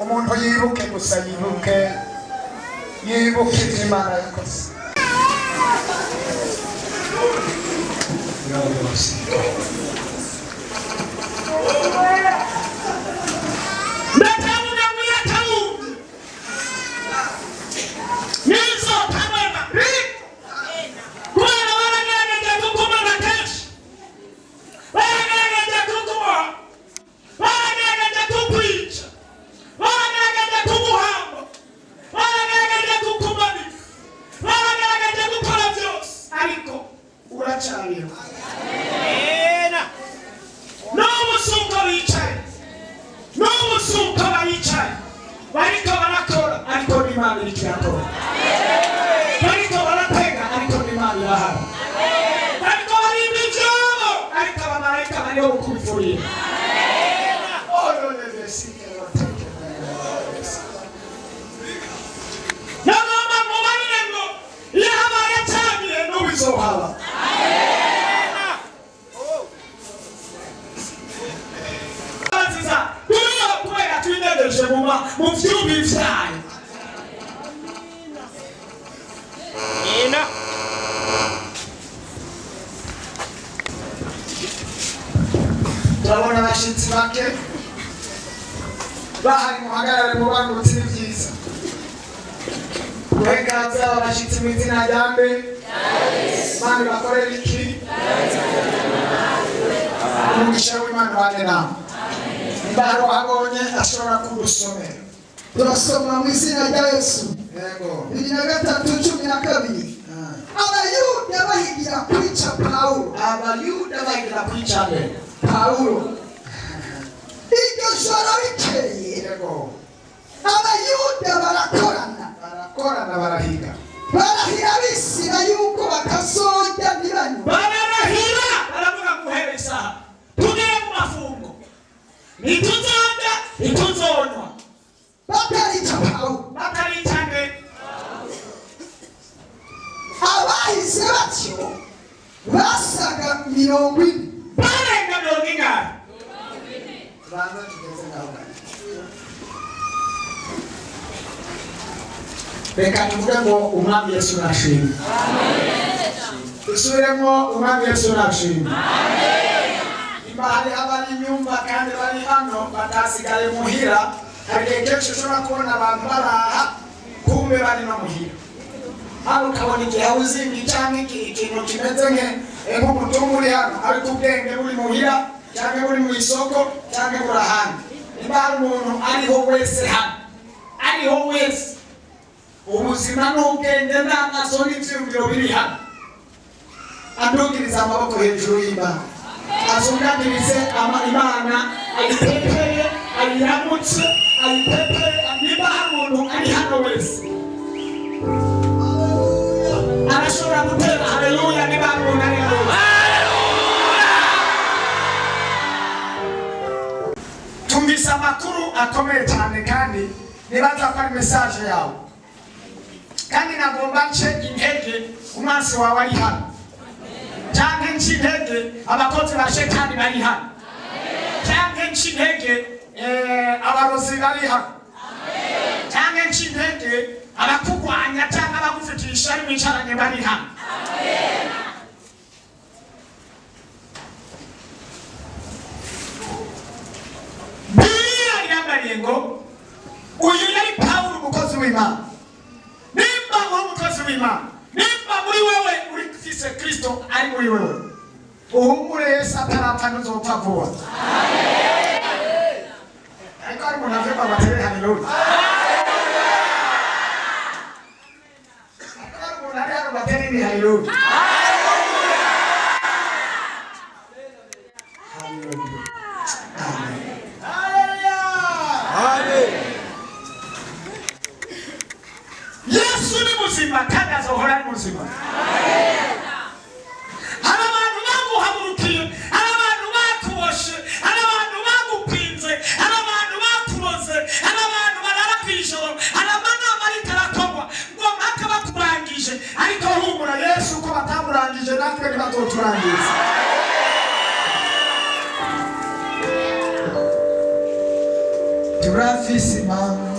umuntu yibuke gusa yibuke Imana yakoze. Turabona abashitsi bake bahari muhagarare mu bantu b'ibyiza. Uburenganzira abashitsi mu izina rya mbe Imana bakorera iki? Umugisha w'Imana bane namwe. Mbaro abonye ashobora kudusomera. Turasoma mu izina rya Yesu. Yego. 2:12. Abayuda bahigira kwica Paulo. Abayuda bahigira kwica Paulo. Iryo joro rikeye. Yego. Abayuda barakorana barahiga. Barahira bisira yuko bakazojya nibanywa. Barahira baravuga guhereza. Tugiye mu mafungo. Nituzonda, nituzonwa. Bakarica Paulo. Bakarica nde. Abahise batyo basaga 40. Barenga 40. Banza tugeze ngaho. Reka tuvuge ngo umwami Yesu nashimye. Amen. Dusubiremo umwami Yesu nashimye. Amen. Imahari abari nyumba kandi bari hano batasigaye muhira. Hari kenshi ushobora kubona abantu baraha kumbe bari no muhira. Hano ukabona igihe uzingi cyangwa ikintu kimeze nk'umutungo uri hano ariko ubwenge buri muhira cyangwa buri mu isoko cyangwa buri ahandi. Niba hari umuntu ariho wese hano ariho wese ubuzima n'ubwenge n'amaso n'ibyiyumviro biri hano adugiriza amaboko hejuru y'Imana azunganirize Imana ayipepeye ayiramutse ayipepeye niba nibaza ko ari message yawe kandi nagomba nce intege umunsi wawe ari hano cyangwa nce intege abakozi ba shetani bari hano cyangwa nce intege abarozi bari hano cyangwa nce intege abakugwanya cyangwa abagufitisha ari mwicaranye bari hano. Bibiliya irambariye ngo uyu yari Pawulo umukozi w'Imana. Nimba uri umukozi w'Imana, nimba muri wewe uri Kristo ari muri wewe, uhumure Yesu atarapfa ntuzopfa vuba. Ariko ari umuntu avuga batere haleluya. Ariko ari umuntu ari hano batere ni haleluya. Yesu ni muzima kandi azohora ari muzima. Hari abantu baguhagurukiye, hari abantu bakuboshe, hari abantu bagupinze, hari abantu bakuroze, hari abantu barara kw'ijoro, hari amanama ariko arakorwa ngo mpaka baturangije, ariko humura Yesu ko batamurangije natwe ntibatoturangiza. Turafise Imana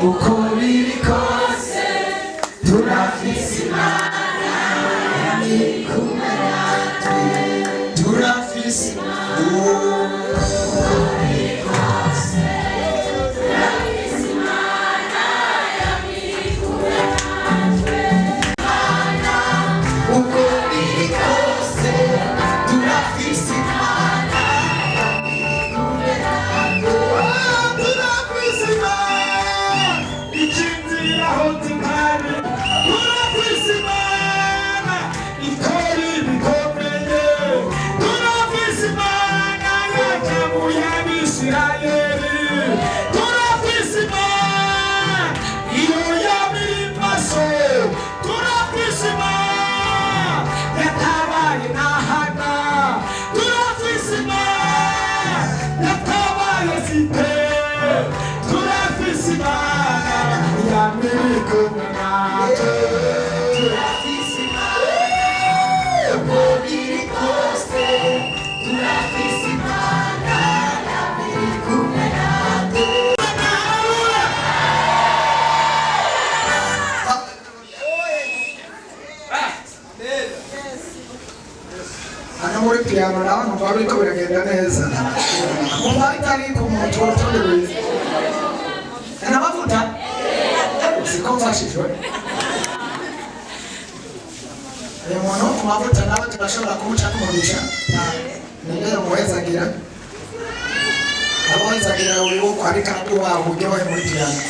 uko biri kose, turafise Imana iri kumwe natwe, turafise Imana uko biri kose, turafise Imana iri kumwe natwe, Imana uko biri kose, turafise Imana iri kumwe natwe. Muri piano nawe numva biriko biragenda neza. Umva itari ku muntu urutonde rwiza. N'amavuta? Siko mfashijwe. Uyu muntu ku mavuta nawe turashobora kumuca kumurisha. Niyo muhezagira. Abahezagira uyu uko ariko aduha uburyohe muri piano.